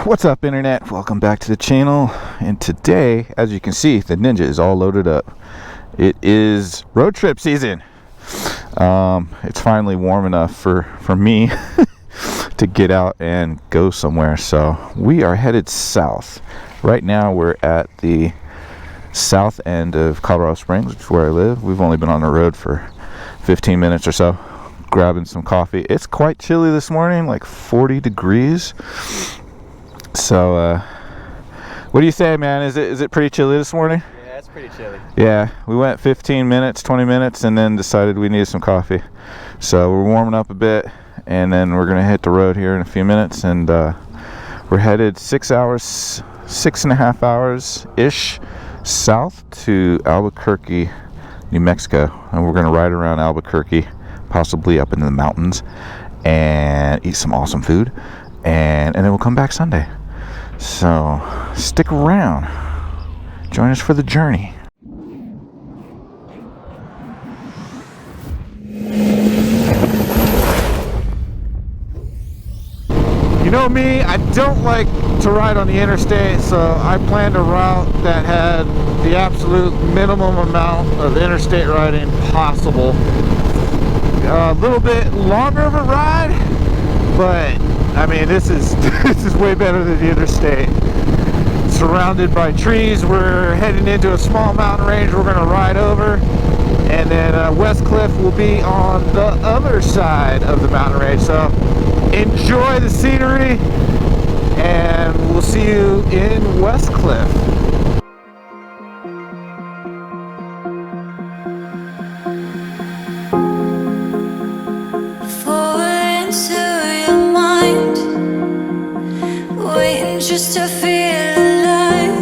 What's up, internet? Welcome back to the channel. And today, as you can see, the Ninja is all loaded up. It is road trip season. It's finally warm enough for me to get out and go somewhere. So we are headed south. Right now we're at the south end of Colorado Springs, which is where I live. We've only been on the road for 15 minutes or so, grabbing some coffee. It's quite chilly this morning, like 40 degrees. So what do you say, man? Is it pretty chilly this morning? Yeah, it's pretty chilly. Yeah, we went 15 minutes, 20 minutes, and then decided we needed some coffee. So we're warming up a bit, and then we're gonna hit the road here in a few minutes, and we're headed 6.5 hours ish south to Albuquerque, New Mexico, and we're gonna ride around Albuquerque, possibly up into the mountains, and eat some awesome food, and then we'll come back Sunday. So stick around, join us for the journey. You know me, I don't like to ride on the interstate, so I planned a route that had the absolute minimum amount of interstate riding possible. A little bit longer of a ride, but I mean, this is way better than the interstate. Surrounded by trees, we're heading into a small mountain range we're gonna ride over, and then West Cliff will be on the other side of the mountain range. So enjoy the scenery, and we'll see you in West Cliff. Just to feel alive,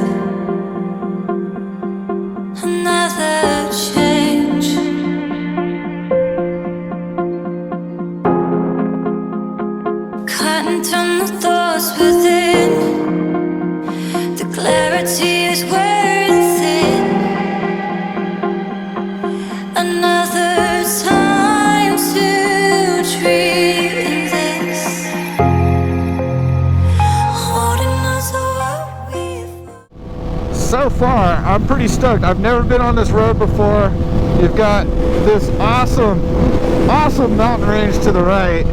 another change. Cutting from the thoughts within, the clarity is wearing thin. Another time to dream this. So far, I'm pretty stoked. I've never been on this road before. You've got this awesome mountain range to the right.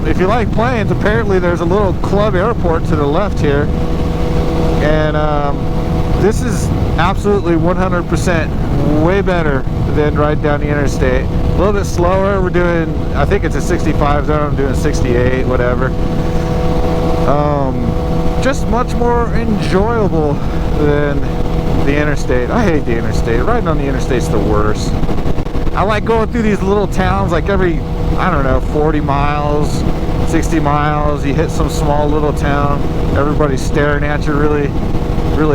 If you like planes, apparently there's a little club airport to the left here. And this is absolutely 100% way better than riding down the interstate. A little bit slower. We're doing, I think it's a 65 zone. I'm doing 68, whatever. Just much more enjoyable than the interstate. I hate the interstate. Riding on the interstate's the worst. I like going through these little towns, like every, I don't know, 40 miles, 60 miles, you hit some small little town, everybody's staring at you really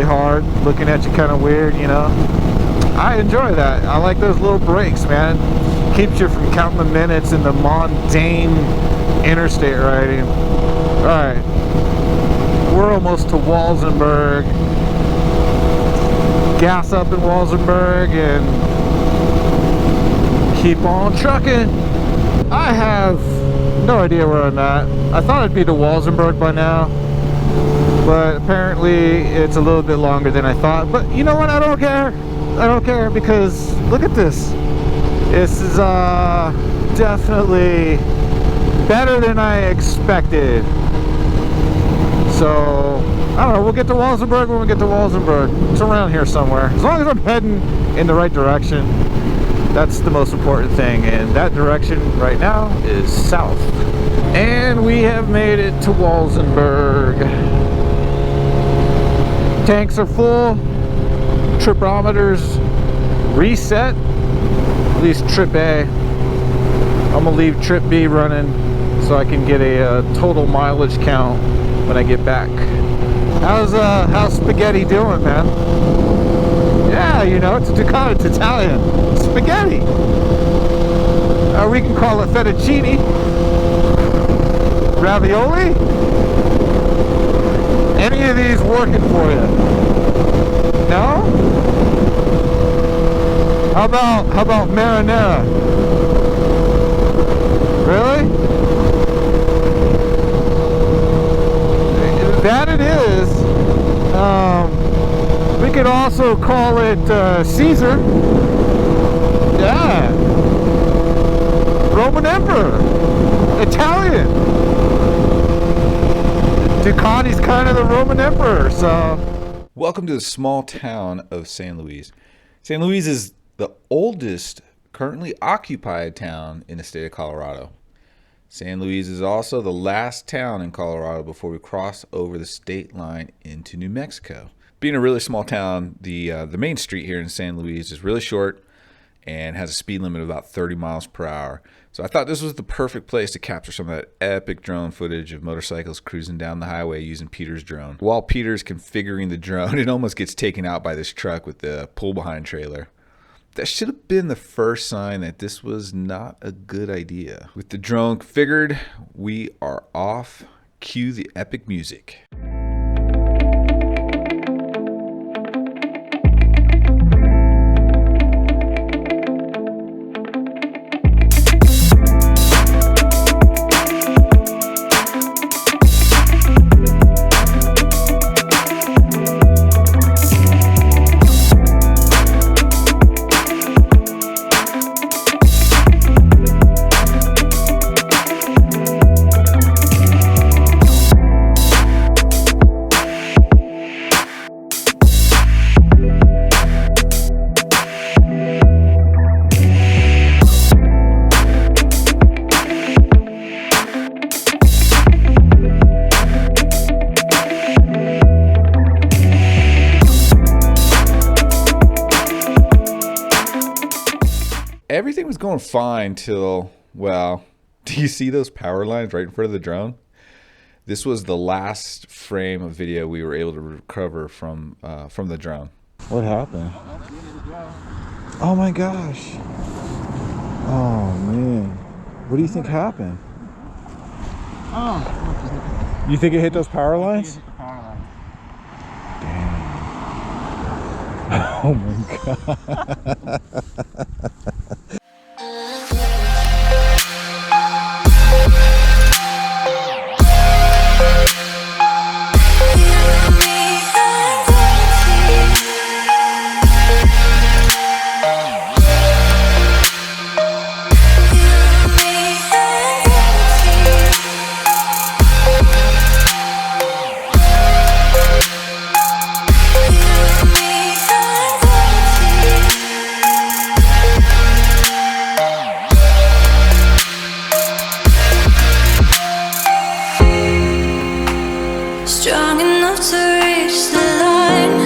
hard, looking at you kind of weird, you know. I enjoy that. I like those little breaks, man. Keeps you from counting the minutes in the mundane interstate riding. All right. We're almost to Walsenburg. Gas up in Walsenburg and keep on trucking. I have no idea where I'm at. I thought I'd be to Walsenburg by now, but apparently it's a little bit longer than I thought. But you know what? I don't care. I don't care, because look at this. This is definitely better than I expected. So, I don't know, we'll get to Walsenburg when we get to Walsenburg. It's around here somewhere. As long as I'm heading in the right direction, that's the most important thing. And that direction right now is south. And we have made it to Walsenburg. Tanks are full. Tripometers reset. At least trip A. I'm gonna leave trip B running so I can get a total mileage count when I get back. How's spaghetti doing, man? Yeah, you know, it's a Ducati, it's Italian. Spaghetti. We can call it fettuccine. Ravioli. Any of these working for you? No? How about marinara? Really? That it is. We could also call it Caesar. Yeah. Roman Emperor. Italian. Ducati's kind of the Roman Emperor, so. Welcome to the small town of San Luis. San Luis is the oldest currently occupied town in the state of Colorado. San Luis is also the last town in Colorado before we cross over the state line into New Mexico. Being a really small town, the main street here in San Luis is really short and has a speed limit of about 30 miles per hour. So I thought this was the perfect place to capture some of that epic drone footage of motorcycles cruising down the highway using Peter's drone. While Peter's configuring the drone, it almost gets taken out by this truck with the pull-behind trailer. That should have been the first sign that this was not a good idea. With the drone configured, we are off. Cue the epic music. Everything was going fine till, well, do you see those power lines right in front of the drone? This was the last frame of video we were able to recover from the drone. What happened? Oh my gosh. Oh man. What do you think happened? Oh. You think it hit those power lines? Hit the power line. Damn. Oh my god. Strong enough to reach the line.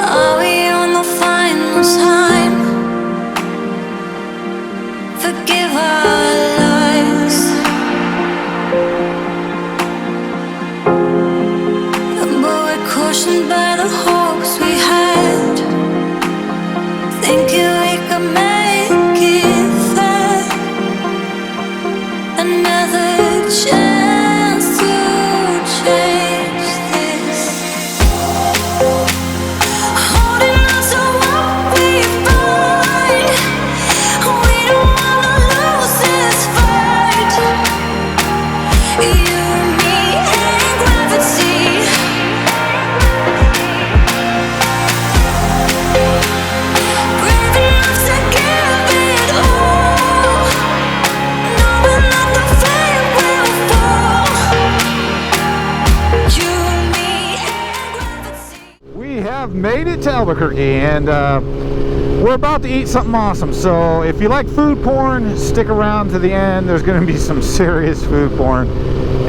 Are we on the final time? Forgive our lies, but we're cautioned by the hopes we had, thinking we could make it fair. Another chance to change this. Holding on to what we find. We don't wanna lose this fight. You, me, and gravity. Brave enough to give it all, knowing that the flame will fall. You, me, and gravity. We have made it to Albuquerque, and we're about to eat something awesome. So if you like food porn, stick around to the end. There's going to be some serious food porn.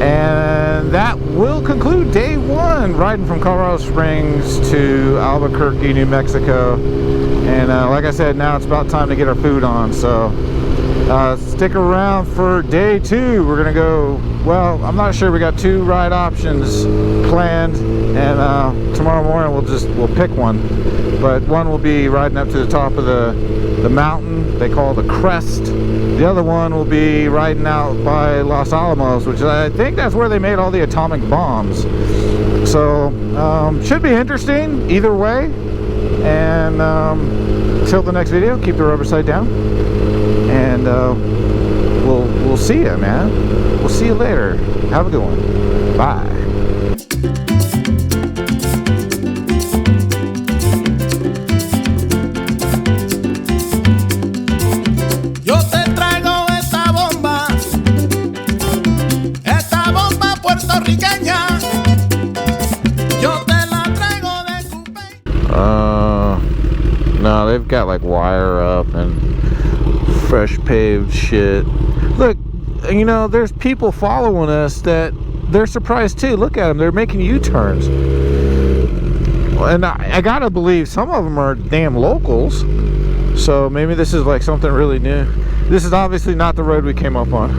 And that will conclude day one, riding from Colorado Springs to Albuquerque, New Mexico. And like I said, now it's about time to get our food on. So stick around for day two. We're gonna go, well, I'm not sure. We got two ride options planned, and tomorrow morning we'll pick one. But one will be riding up to the top of the mountain they call the crest. The other one will be riding out by Los Alamos, which I think that's where they made all the atomic bombs. So should be interesting either way. And until the next video, keep the rubber side down, and we'll see you, man. We'll see you later. Have a good one. Bye. No, they've got like wire up and fresh paved shit. Look, you know, there's people following us that they're surprised too. Look at them, they're making U-turns. And I gotta believe some of them are damn locals. So maybe this is like something really new. This is obviously not the road we came up on.